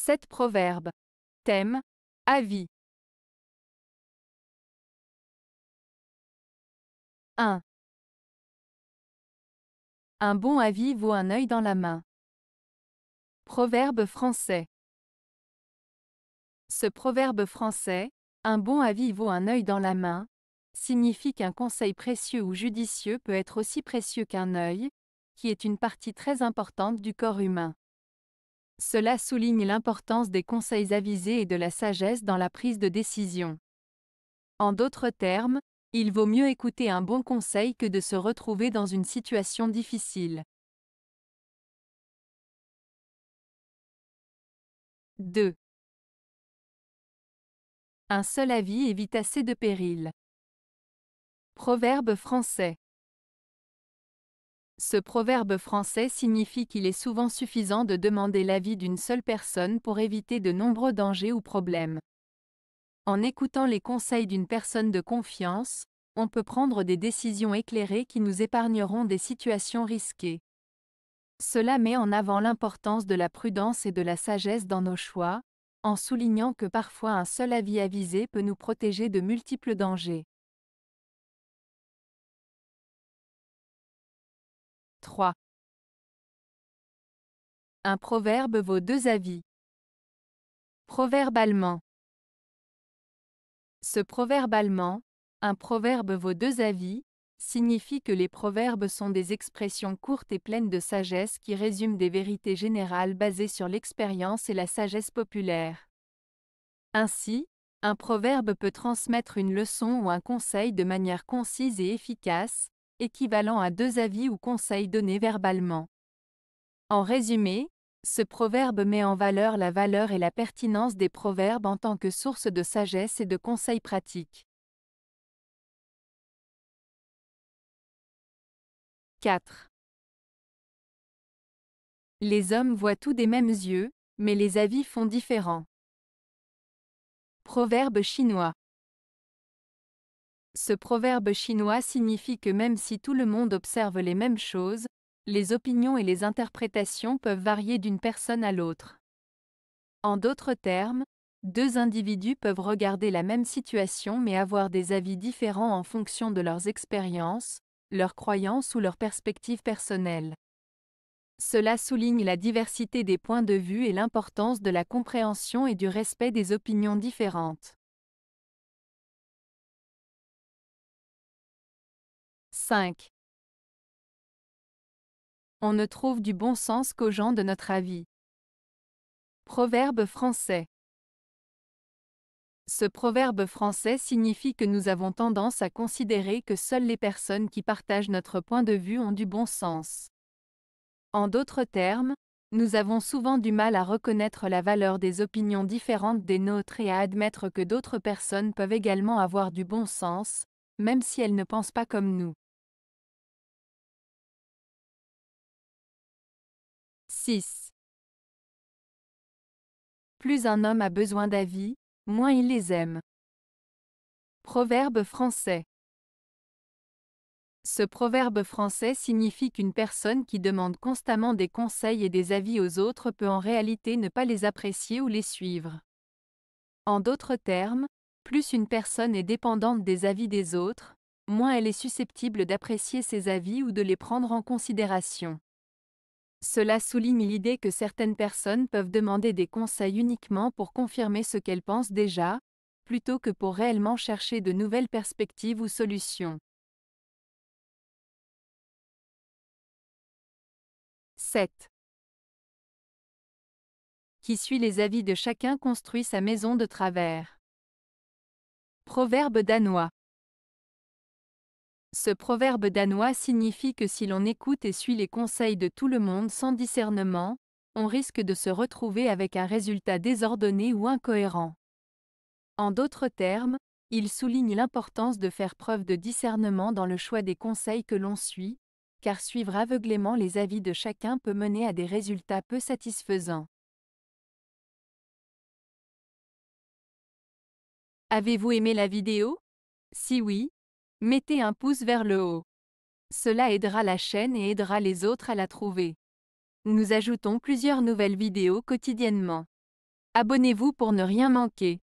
7 proverbes. Thème. Avis. 1. Un bon avis vaut un œil dans la main. Proverbe français. Ce proverbe français, un bon avis vaut un œil dans la main, signifie qu'un conseil précieux ou judicieux peut être aussi précieux qu'un œil, qui est une partie très importante du corps humain. Cela souligne l'importance des conseils avisés et de la sagesse dans la prise de décision. En d'autres termes, il vaut mieux écouter un bon conseil que de se retrouver dans une situation difficile. 2. Un seul avis évite assez de périls. Proverbe français. Ce proverbe français signifie qu'il est souvent suffisant de demander l'avis d'une seule personne pour éviter de nombreux dangers ou problèmes. En écoutant les conseils d'une personne de confiance, on peut prendre des décisions éclairées qui nous épargneront des situations risquées. Cela met en avant l'importance de la prudence et de la sagesse dans nos choix, en soulignant que parfois un seul avis avisé peut nous protéger de multiples dangers. 3. Un proverbe vaut 2 avis. Proverbe allemand. Ce proverbe allemand, un proverbe vaut 2 avis, signifie que les proverbes sont des expressions courtes et pleines de sagesse qui résument des vérités générales basées sur l'expérience et la sagesse populaire. Ainsi, un proverbe peut transmettre une leçon ou un conseil de manière concise et efficace, équivalent à 2 avis ou conseils donnés verbalement. En résumé, ce proverbe met en valeur la valeur et la pertinence des proverbes en tant que source de sagesse et de conseils pratiques. 4. Les hommes voient tout des mêmes yeux, mais les avis font différents. Proverbe chinois. Ce proverbe chinois signifie que même si tout le monde observe les mêmes choses, les opinions et les interprétations peuvent varier d'une personne à l'autre. En d'autres termes, 2 individus peuvent regarder la même situation mais avoir des avis différents en fonction de leurs expériences, leurs croyances ou leurs perspectives personnelles. Cela souligne la diversité des points de vue et l'importance de la compréhension et du respect des opinions différentes. 5. On ne trouve du bon sens qu'aux gens de notre avis. Proverbe français. Ce proverbe français signifie que nous avons tendance à considérer que seules les personnes qui partagent notre point de vue ont du bon sens. En d'autres termes, nous avons souvent du mal à reconnaître la valeur des opinions différentes des nôtres et à admettre que d'autres personnes peuvent également avoir du bon sens, même si elles ne pensent pas comme nous. 6. Plus un homme a besoin d'avis, moins il les aime. Proverbe français. Ce proverbe français signifie qu'une personne qui demande constamment des conseils et des avis aux autres peut en réalité ne pas les apprécier ou les suivre. En d'autres termes, plus une personne est dépendante des avis des autres, moins elle est susceptible d'apprécier ces avis ou de les prendre en considération. Cela souligne l'idée que certaines personnes peuvent demander des conseils uniquement pour confirmer ce qu'elles pensent déjà, plutôt que pour réellement chercher de nouvelles perspectives ou solutions. 7. Qui suit les avis de chacun construit sa maison de travers. Proverbe danois. Ce proverbe danois signifie que si l'on écoute et suit les conseils de tout le monde sans discernement, on risque de se retrouver avec un résultat désordonné ou incohérent. En d'autres termes, il souligne l'importance de faire preuve de discernement dans le choix des conseils que l'on suit, car suivre aveuglément les avis de chacun peut mener à des résultats peu satisfaisants. Avez-vous aimé la vidéo? Si oui, mettez un pouce vers le haut. Cela aidera la chaîne et aidera les autres à la trouver. Nous ajoutons plusieurs nouvelles vidéos quotidiennement. Abonnez-vous pour ne rien manquer.